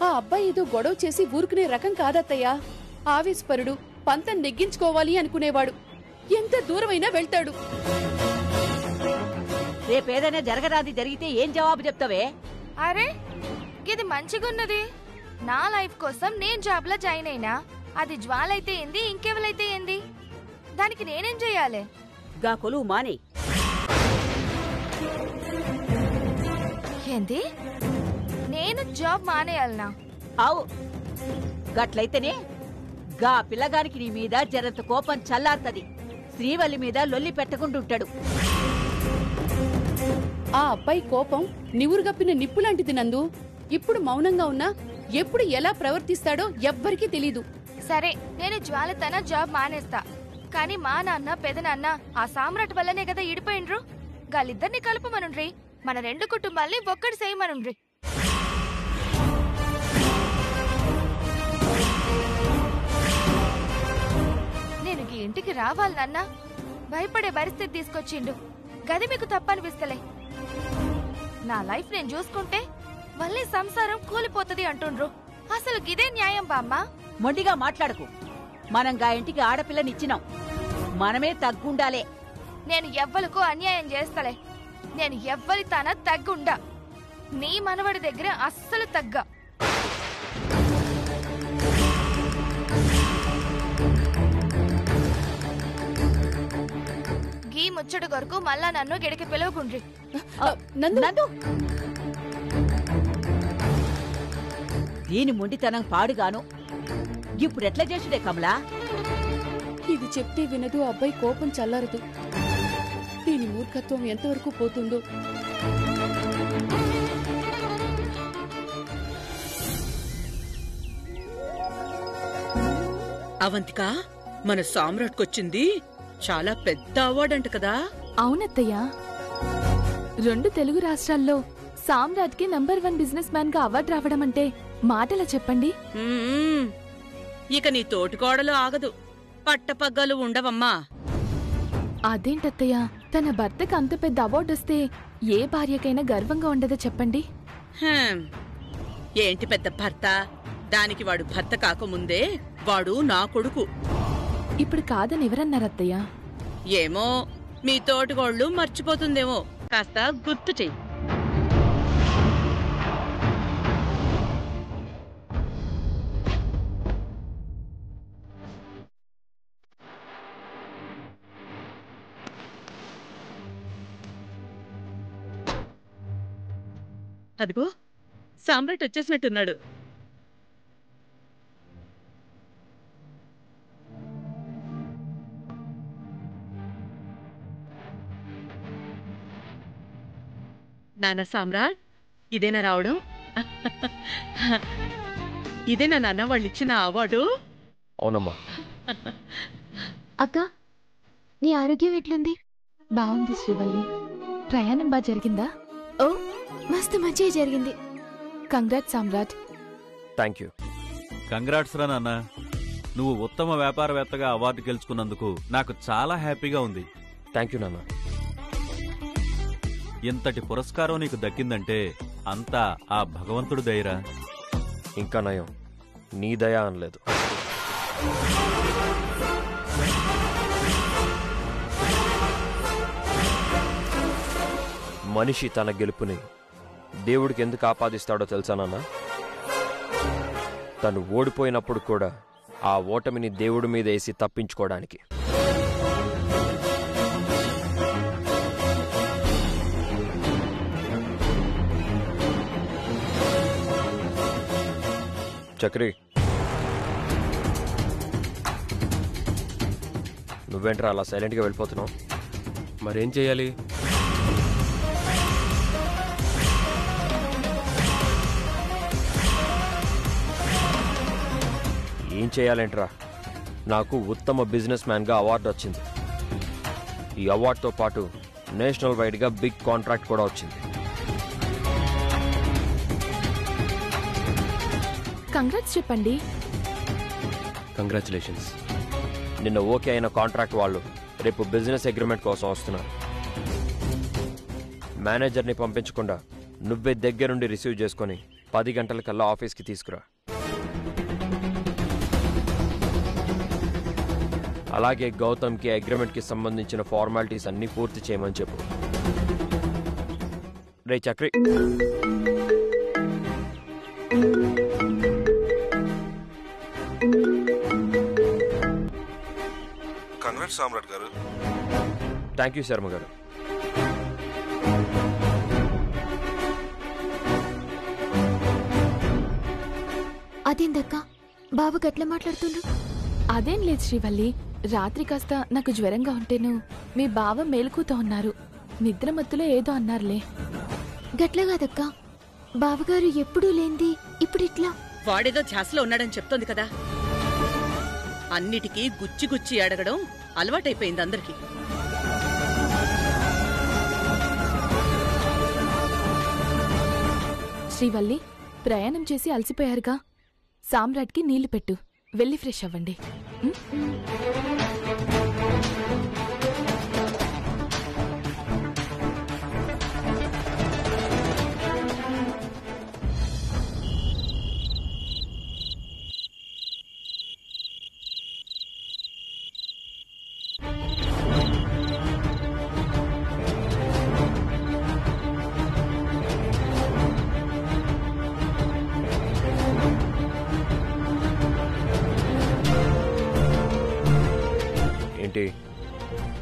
ఆ అబ్బాయి ఏదో గొడవ చేసి ఊరుకునే రకం కాదత్తయ్యా. ఆవేశపరుడు, పంతం నెగ్గించుకోవాలి అనుకునేవాడు. ఎంత దూరమైనా వెళ్తాడు. రేపేదైనా జరగరాది జరిగితే ఏం జవాబు చెప్తావే? అరే ఇది మంచిగున్నది. నా లైఫ్ కోసం నేను జాబ్ లో జాయిన్ అయినా అది జ్వాలైతే ఏంది, ఇంకెవలైతే ఏంది, దానికి నేనేం చెయ్యాలి? గా కొలువు మానే. ఏంది? నేను జాబ్ మానేయాలనా? అవు, గట్లయితేనే గా పిల్లగానికి నీ మీద జరంత కోపం చల్లార్తది. శ్రీవల్లి మీద లొల్లి పెట్టకుంటుంటాడు. ఆ అబ్బాయి కోపం నివురుగప్పిన నిప్పులాంటిది నందు. ఇప్పుడు మౌనంగా ఉన్నా ఎప్పుడు ఎలా ప్రవర్తిస్తాడో ఎవ్వరికీ తెలీదు. సరే, నేను జ్వాల తన జాబ్ మానేస్తా. కానీ మా నాన్న పెదనాన్న ఆ సామ్రాట్ వల్లనే కదా ఈడిపోయిండ్రు. గాలిద్దరిని కలుపమనుండ్రి, మన రెండు కుటుంబాల్ని ఒక్కటి చేయమనుండ్రి. నేను ఈ ఇంటికి రావాలి నాన్న. భయపడే పరిస్థితి తీసుకొచ్చిండు. గది మీకు తప్పనిపిస్తలే. నా లైఫ్ నేను చూసుకుంటే మళ్ళీ సంసారం కూలిపోతది అంటుండ్రు. అసలు గిదే న్యాయం బామ్మ? మొండిగా మాట్లాడకు. మనం గా ఇంటికి ఆడపిల్లనిచ్చినాం, మనమే తగ్గుండాలే. నేను ఎవ్వలకు అన్యాయం చేస్తలే. నేను ఎవ్వరి తన తగ్గుండా. నీ మనవడి దగ్గర అస్సలు తగ్గ. గీ ముచ్చడు కొరకు మళ్ళా నన్ను గిడికి పిలవకుండ్రి. నందు, దీని మొండితనం పాడుగాను. ఇప్పుడెట్లా చేసుడే కమలా? ఇది చెప్తే వినదు. అబ్బాయి కోపం చల్లారదు. దీని మూర్ఖత్వం ఎంతవరకు పోతుందో. అవంతిక, మన సామ్రాట్కొచ్చింది చాలా పెద్ద అవార్డు అంట కదా? అవునత్తయ్యా. 2 తెలుగు రాష్ట్రాల్లో సామ్రాట్ కి నంబర్ 1 బిజినెస్ మ్యాన్ గా అవార్డు రావడం అంటే మాటలా చెప్పండి. ఇక నీ తోటికోడలు ఆగదు. పట్టపగ్గాలు ఉండవమ్మా. అదేంటత్తయ్యా, తన భర్తకు అంత పెద్ద అవార్డు వస్తే ఏ భార్యకైనా గర్వంగా ఉండదో చెప్పండి. ఏంటి పెద్ద భర్త? దానికి వాడు భర్త కాకముందే వాడు నా కొడుకు. ఇప్పుడు కాదని ఎవరన్నారత్తయ్యా? ఏమో, మీ తోటికోళ్ళు మర్చిపోతుందేమో. కాస్త గుర్తు చెయ్యి. అదిగో సామ్రాట్ వచ్చేసినట్టున్నాడు. నాన్న సామ్రాట్, ఇదేనా రావడం? ఇదేనా నాన్న వాళ్ళు ఇచ్చిన అవార్డు? అవునమ్మా. అక్క, నీ ఆరోగ్యం ఎట్లుంది? బాగుంది శ్రీవల్లి. ప్రయాణం బాగా జరిగిందా? ఓ, మస్తు మంచిగా జరిగింది. Congrats Samrat. Thank you. Congrats రా నాన్న. నువ్వు ఉత్తమ వ్యాపారవేత్తగా అవార్డు గెలుచుకున్నందుకు నాకు చాలా హ్యాపీగా ఉంది. థ్యాంక్ యూ నాన్న. ఇంతటి పురస్కారం నీకు దక్కిందంటే అంతా ఆ భగవంతుడు దయరా. ఇంకా నయం, నీ దయ అనలేదు. మనిషి తన గెలుపుని దేవుడికి ఎందుకు ఆపాదిస్తాడో తెలుసా నాన్న? తను ఓడిపోయినప్పుడు కూడా ఆ ఓటమిని దేవుడి మీద వేసి తప్పించుకోవడానికి. చక్రి, నువ్వేంట్రా అలా సైలెంట్గా వెళ్ళిపోతున్నావు? మరేం చేయాలి? ఏం చేయాలేంట్రా? నాకు ఉత్తమ బిజినెస్ మ్యాన్గా అవార్డు వచ్చింది. ఈ అవార్డుతో పాటు నేషనల్ వైడ్గా బిగ్ కాంట్రాక్ట్ కూడా వచ్చింది. కంగ్రాట్స్ చెప్పండి. కంగ్రాచులేషన్స్. నిన్న ఓకే అయిన కాంట్రాక్ట్ వాళ్ళు రేపు బిజినెస్ అగ్రిమెంట్ కోసం వస్తున్నారు. మేనేజర్ని పంపించకుండా నువ్వే దగ్గరుండి రిసీవ్ చేసుకొని 10 గంటలకల్లా ఆఫీస్కి తీసుకురా. అలాగే గౌతమ్కి అగ్రిమెంట్కి సంబంధించిన ఫార్మాలిటీస్ అన్నీ పూర్తి చేయమని చెప్పు. రే చక్రి, కంగ్రాట్స్ సామ్రాట్ గారు. థ్యాంక్ యూ శర్మ గారు. అదేందక్క బాబు గట్ల మాట్లాడుతుండ్రు? అదేం లేదు శ్రీవల్లి, రాత్రి కాస్త నాకు జ్వరంగా ఉంటేను మీ బావ మేలుకుతో ఉన్నారు. నిద్ర మత్తులో ఏదో అన్నారులే. గట్ల కాదక్క, బావగారు ఎప్పుడూ లేంది ఇప్పుడిట్లా. వాడేదో ధ్యాసలో ఉన్నాడని చెప్తోంది కదా. అన్నిటికీ గుచ్చి గుచ్చి అడగడం అలవాటైపోయింది అందరికీ. శ్రీవల్లి, ప్రయాణం చేసి అలసిపోయారుగా, సామ్రాట్కి నీళ్లు పెట్టు, వెళ్ళి ఫ్రెష్ అవ్వండి.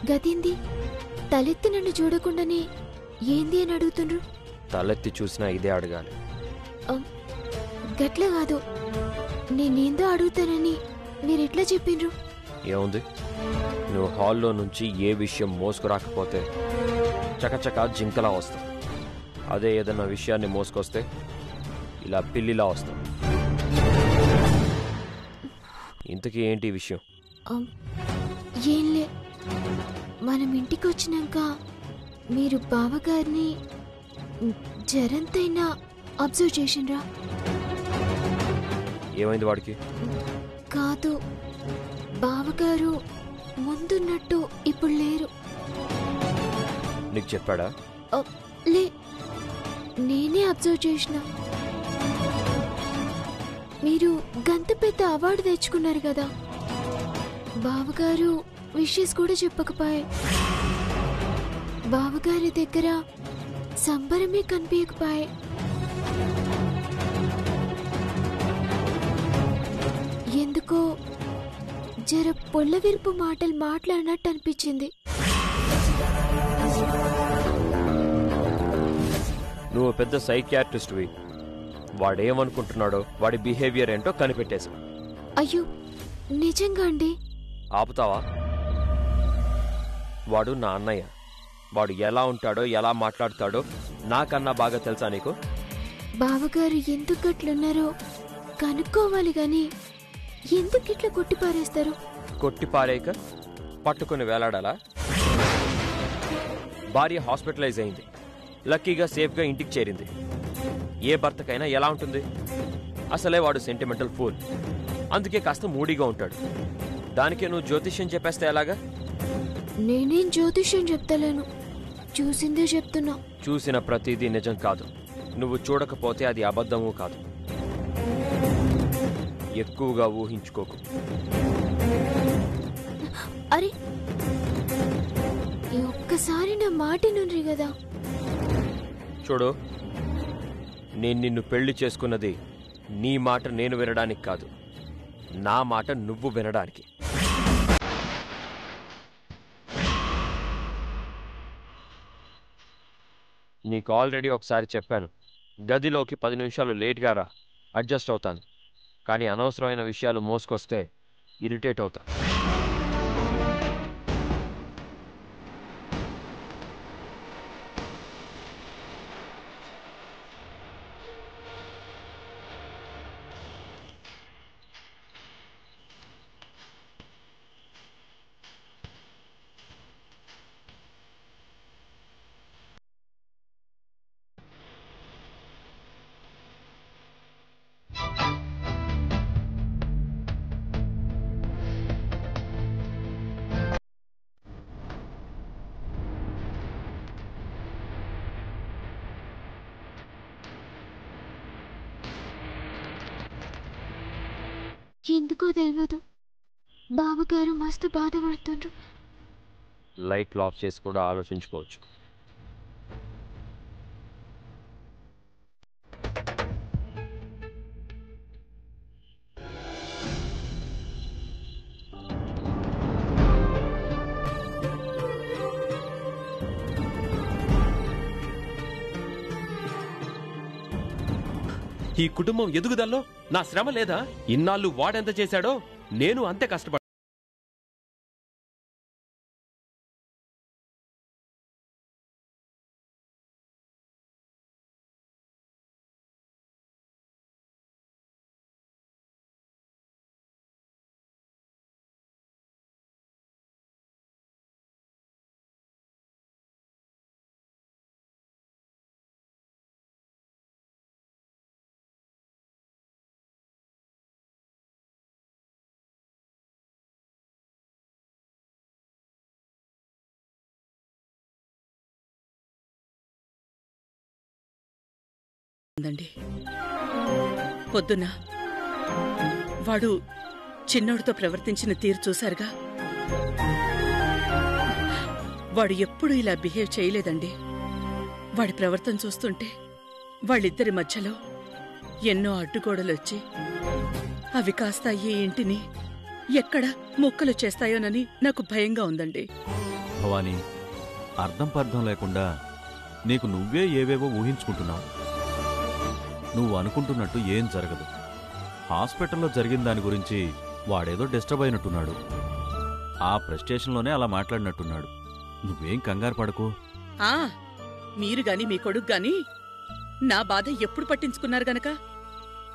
గదేంది? తలెత్తి నన్ను చూడకుండానే ఏంది అని అడుగుతుండ్రు? తలెత్తి చూసినా ఇదే అడగాలి. గట్ల కాదు, నేనేందో అడుగుతానని మీరెట్లా చెప్పిండ్రు? ఏముంది, నువ్వు హాల్లో నుంచి ఏ విషయం మోసుకురాకపోతే చకచకా జింకలా వస్తావు. అదే ఏదన్నా విషయాన్ని మోసుకొస్తే ఇలా పిల్లిలా వస్తావు. ఇంతకీ ఏంటి విషయం? ఏంలే, మనం ఇంటికి వచ్చినాక మీరు బావగారిని జరంతైనా అబ్జర్వ్ చేసిండ్రా? ఏమైంది వాడికి? కాదు, బావగారు ముందున్నట్టు ఇప్పుడు లేరు. నీకు చెప్పాడా? లే, నేనే అబ్జర్వ్ చేసిన. మీరు గంత పెద్ద అవార్డు తెచ్చుకున్నారు కదా, బావగారు విషెస్ కూడా చెప్పకపోయే. బావగారి దగ్గర సంబరమే కనిపించకపోయే. ఎందుకో జర పొల్లవిరుపు మాటలు మాట్లాడినట్టు అనిపించింది. నువ్వు పెద్ద సైకియాట్రిస్ట్వి. వాడేమనుకుంటున్నాడో, వాడి బిహేవియర్ ఏంటో కనిపెట్టేశావు. అయ్యో, నిజంగా అండి? ఆపుతావా? వాడు నా అన్నయ్య. వాడు ఎలా ఉంటాడో, ఎలా మాట్లాడతాడో నాకన్నా బాగా తెలుసా నీకు? బావగారు ఎందుకు గట్లున్నారో కనుక్కోవాలి గాని ఎందుకు ఇట్లా కొట్టిపారేస్తారు? కొట్టిపారేక పట్టుకుని వేలాడాలా? భార్య హాస్పిటలైజ్ అయింది, లక్కీగా సేఫ్గా ఇంటికి చేరింది. ఏ భర్తకైనా ఎలా ఉంటుంది? అసలే వాడు సెంటిమెంటల్ ఫూల్, అందుకే కాస్త మూడీగా ఉంటాడు. దానికే నువ్వు జ్యోతిష్యం చెప్పేస్తే ఎలాగా? నేనేం జ్యోతిష్యం చెప్తలేను, చూసిందే చెప్తున్నా. చూసిన ప్రతిదీ నిజం కాదు. నువ్వు చూడకపోతే అది అబద్ధము కాదు. ఎక్కువగా ఊహించుకోకు. అరే, ఒక్కసారి నా మాట నుండి కదా. చూడు, నేను నిన్ను పెళ్లి చేసుకున్నది నీ మాట నేను వినడానికి కాదు, నా మాట నువ్వు వినడానికి. నీకు ఆల్రెడీ ఒకసారి చెప్పాను, గదిలోకి 10 నిమిషాలు లేట్గా రా, అడ్జస్ట్ అవుతాను. కానీ అనవసరమైన విషయాలు మోసుకొస్తే ఇరిటేట్ అవుతా. ఎందుకో తెలియదు బావగారు మస్తు బాధపడుతుండ్రు. లైట్లు ఆఫ్ చేసి కూడా ఆలోచించుకోవచ్చు. ఈ కుటుంబం ఎదుగుదల్లో నా శ్రమ లేదా? ఇన్నాళ్ళు వాడెంత చేశాడో నేను అంతే కష్టపడ్డా. పొద్దున్న వాడు చిన్నోడితో ప్రవర్తించిన తీరు చూశారుగా. వాడు ఎప్పుడూ ఇలా బిహేవ్ చేయలేదండి. వాడి ప్రవర్తన చూస్తుంటే వాళ్ళిద్దరి మధ్యలో ఎన్నో అడ్డుగోడలొచ్చి అవి కాస్త ఈ ఇంటిని ఎక్కడ ముక్కలు చేస్తాయోనని నాకు భయంగా ఉందండి. భవానీ, అర్థం పర్థం లేకుండా నీకు నువ్వే ఏవేవో ఊహించుకుంటున్నావు. నువ్వు అనుకుంటున్నట్టు ఏం జరగదు. హాస్పిటల్లో జరిగిన దాని గురించి వాడేదో డిస్టర్బ్ అయినట్టున్నాడు. ఆ ప్రెస్టేషన్లోనే అలా మాట్లాడినట్టున్నాడు. నువ్వేం కంగారు పడకు. మీరు గాని మీ కొడుకు గాని నా బాధ ఎప్పుడు పట్టించుకున్నారు గనక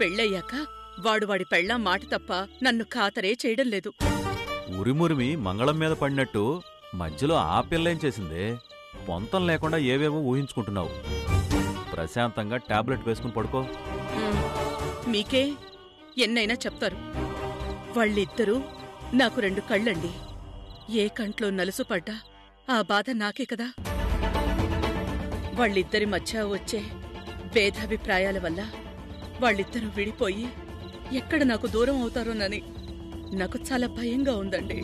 పెళ్ళయ్యాక వాడి పెళ్ళాం మాట తప్ప నన్ను ఖాతరే చేయడం లేదు. ఉరిమురిమి మంగళం మీద పడినట్టు మధ్యలో ఆ పిల్లేం చేసిందే? పొంతం లేకుండా ఏవేవో ఊహించుకుంటున్నావు. ప్రశాంతంగా టాబ్లెట్ వేసుకుని పడుకో. మీకే ఎన్నైనా చెప్తారు. వాళ్ళిద్దరూ నాకు 2 కళ్ళండి. ఏ కంట్లో నలుసు పడ్డా ఆ బాధ నాకే కదా. వాళ్ళిద్దరి మధ్య వచ్చే భేదాభిప్రాయాల వల్ల వాళ్ళిద్దరూ విడిపోయి ఎక్కడ నాకు దూరం అవుతారోనని నాకు చాలా భయంగా ఉందండి.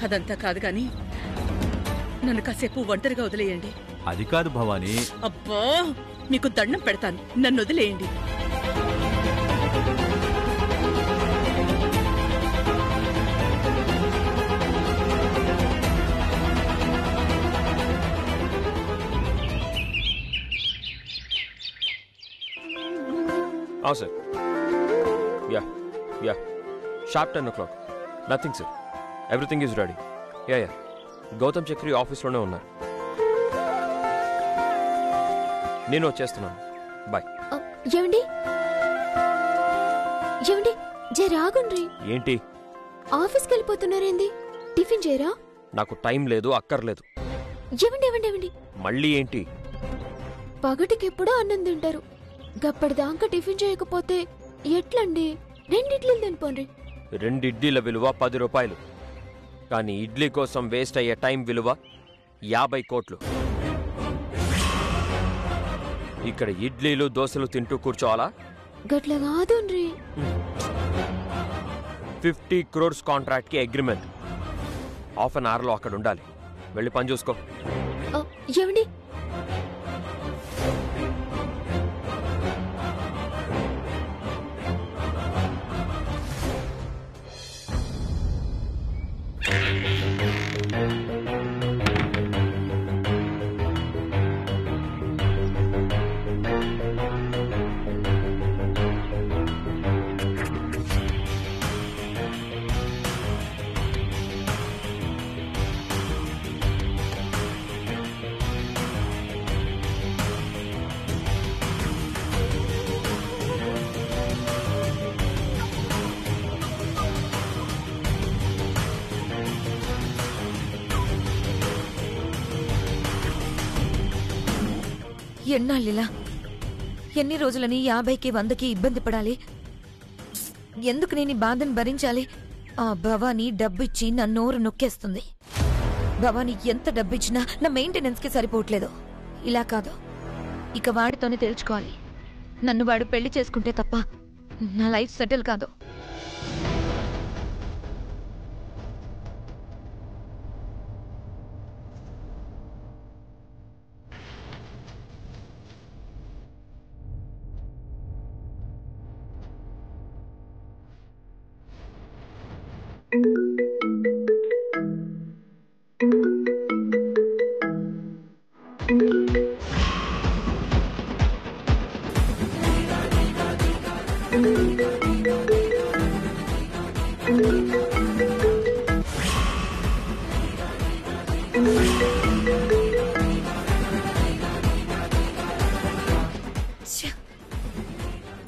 అదంతా కాదు గాని నన్ను కాసేపు ఒంటరిగా వదిలేయండి. అది కాదు భవానీ. అబ్బా, మీకు దండం పెడతాను, నన్ను వదిలేయండి. Sir, ya sharp 10 o'clock. Nothing sir, everything is ready. Ya Gautam Chakri ఆఫీస్లోనే ఉన్నారు. నేను వచ్చేస్తున్నాను. బాయ్. ఏమండి ఏమండి జరాగుండ్రి. ఏంటి ఆఫీస్కి వెళ్ళిపోతున్నారేంది? టిఫిన్ చేయరా? నాకు టైం లేదు, అక్కర్లేదు. ఏమండి మళ్ళీ ఏంటి? పగటికెప్పుడో అన్నం తింటారు, గప్పటిదాకా టిఫిన్ చేయకపోతే ఎట్లండి? 2 ఇడ్లీలు తినిపోండి. 2 ఇడ్లీల విలువ 10 రూపాయలు. కానీ ఇడ్లీ కోసం వేస్ట్ అయ్యే టైం విలువ 50 కోట్లు. ఇక్కడ ఇడ్లీలు దోశలు తింటూ కూర్చోవాలా? గట్ల కాదుండ్రి. 50 crores కాంట్రాక్ట్ కి అగ్రిమెంట్. హాఫ్ అన్ అవర్లో అక్కడ ఉండాలి. వెళ్ళి పని చూసుకో. ఏమండి ఎన్నాళ్ళిలా? ఎన్ని రోజులని 50కి 100కి ఇబ్బంది పడాలి? ఎందుకు నేను ఈ బాధను భరించాలి? ఆ భవానీ డబ్బిచ్చి నా నోరు నొక్కేస్తుంది. భవానీ ఎంత డబ్బిచ్చినా నా మెయింటెనెన్స్కి సరిపోవట్లేదు. ఇలా కాదు, ఇక వాడితోనే తెలుసుకోవాలి. నన్ను వాడు పెళ్లి చేసుకుంటే తప్ప నా లైఫ్ సెటిల్ కాదు.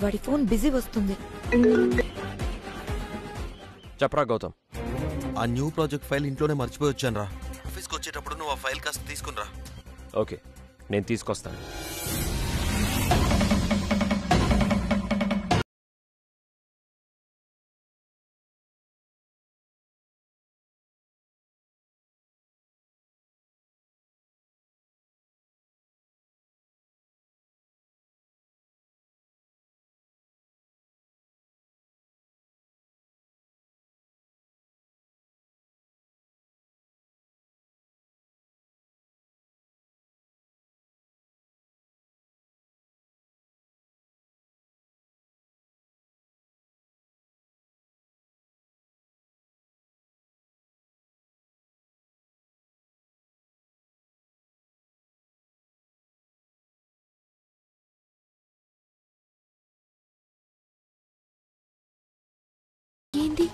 వాడి ఫోన్ బిజీ వస్తుంది. చెప్పరా గౌతమ్. ఆ న్యూ ప్రాజెక్ట్ ఫైల్ ఇంట్లోనే మర్చిపోయి వచ్చాను రా. ఆఫీస్కి వచ్చేటప్పుడు నువ్వు ఆ ఫైల్ కాస్త తీసుకుని రా. ఓకే, నేను తీసుకొస్తాను. ఏంది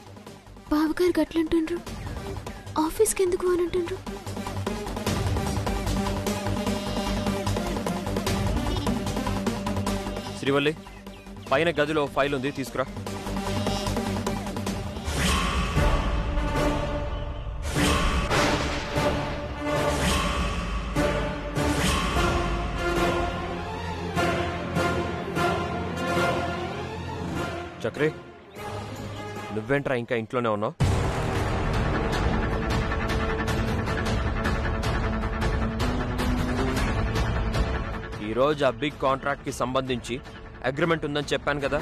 బావగారు గట్లంటుండ్రు? ఆఫీస్కి ఎందుకు అని అంటుండ్రు? శ్రీవల్లి, పైన గదిలో ఫైల్ ఉంది, తీసుకురా. చక్రి, నువ్వేంట్రా ఇంకా ఇంట్లోనే ఉన్నావు? ఈరోజు ఆ బిగ్ కాంట్రాక్ట్ కి సంబంధించి అగ్రిమెంట్ ఉందని చెప్పాను కదా.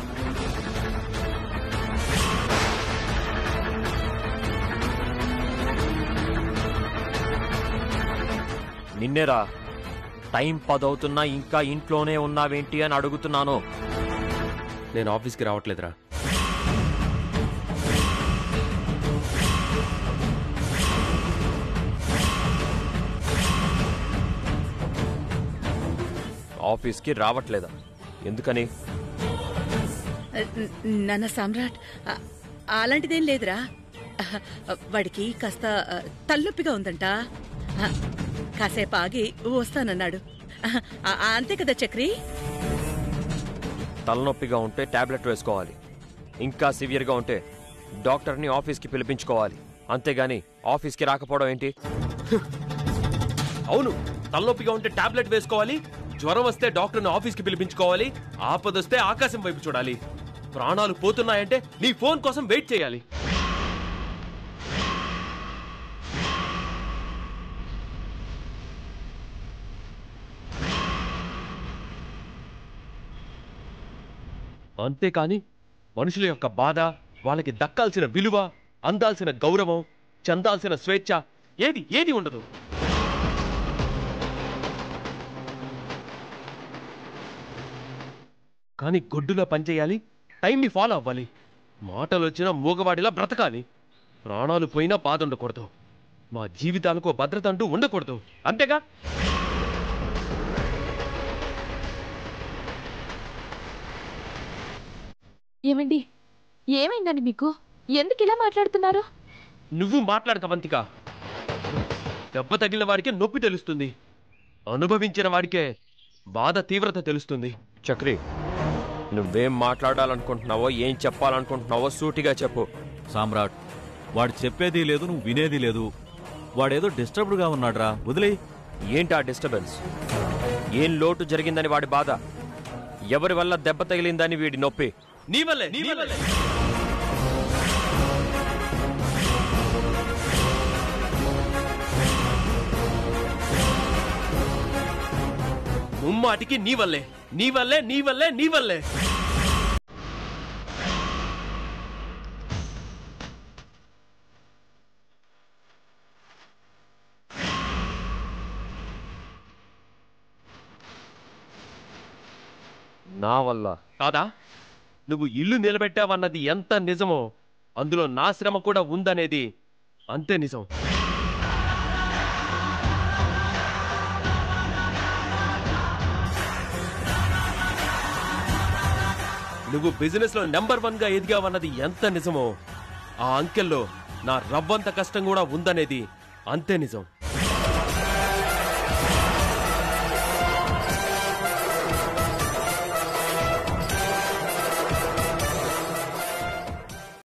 నిన్నేరా, టైం 10 అవుతున్నా ఇంకా ఇంట్లోనే ఉన్నావేంటి అని అడుగుతున్నాను. నేను ఆఫీస్కి రావట్లేదురా. ఆఫీస్కి రావట్లేదా? ఎందుకని? నాన్న సామ్రాట్, అలాంటిదేం లేదురా. వాడికి కాస్త తలనొప్పిగా ఉందంట. కాసేపు ఆగి వస్తానన్నాడు. అంతే కదా చక్రి? తలనొప్పిగా ఉంటే టాబ్లెట్ వేసుకోవాలి. ఇంకా సివియర్గా ఉంటే డాక్టర్ని ఆఫీస్కి పిలిపించుకోవాలి. అంతేగాని ఆఫీస్కి రాకపోవడం ఏంటి? అవును, తలనొప్పిగా ఉంటే టాబ్లెట్ వేసుకోవాలి, జ్వరం వస్తే డాక్టర్ని ఆఫీస్కి పిలిపించుకోవాలి, ఆపదొస్తే ఆకాశం వైపు చూడాలి, ప్రాణాలు పోతున్నాయంటే నీ ఫోన్ కోసం వెయిట్ చేయాలి. అంతేకాని మనుషుల యొక్క బాధ, వాళ్ళకి దక్కాల్సిన విలువ, అందాల్సిన గౌరవం, చెందాల్సిన స్వేచ్ఛ ఏది ఉండదు. కానీ గొడ్డులా పనిచేయాలి, టైంని ఫాలో అవ్వాలి, మాటలు వచ్చినా మూగవాడిలా బ్రతకాలి. ప్రాణాలు పోయినా బాధ ఉండకూడదు, మా జీవితాలకు భద్రత అంటూ ఉండకూడదు. అంతేగా? ఏమండి, ఏమైందండి మీకు? ఎందుకు ఇలా మాట్లాడుతున్నారు? నువ్వు మాట్లాడక వంతిక. దెబ్బ తగిలిన వాడికే నొప్పి తెలుస్తుంది, అనుభవించిన వాడికే బాధ తీవ్రత తెలుస్తుంది. చక్రి, నువ్వేం మాట్లాడాలనుకుంటున్నావో, ఏం చెప్పాలనుకుంటున్నావో సూటిగా చెప్పు. సామ్రాట్, వాడు చెప్పేది లేదు, నువ్వు వినేది లేదు. వాడేదో డిస్టర్బ్డ్గా ఉన్నాడ్రా, వదిలేయ్. ఏంటి ఆ డిస్టర్బెన్స్? ఏం లోటు జరిగిందని వాడి బాధ? ఎవరి వల్ల దెబ్బ తగిలిందని వీడి నొప్పి? నీ వల్లే. ముమ్మాటికి నీ వల్లే. నా వల్ల కాదా? నువ్వు ఇల్లు నిలబెట్టావన్నది ఎంత నిజమో అందులో నా శ్రమ కూడా ఉందనేది అంతే నిజం. నువ్వు బిజినెస్ లో నెంబర్ 1 గా ఎదిగావన్నది ఎంత నిజమో ఆ అంకెల్లో నా రవ్వంత కష్టం కూడా ఉందనేది అంతే నిజం.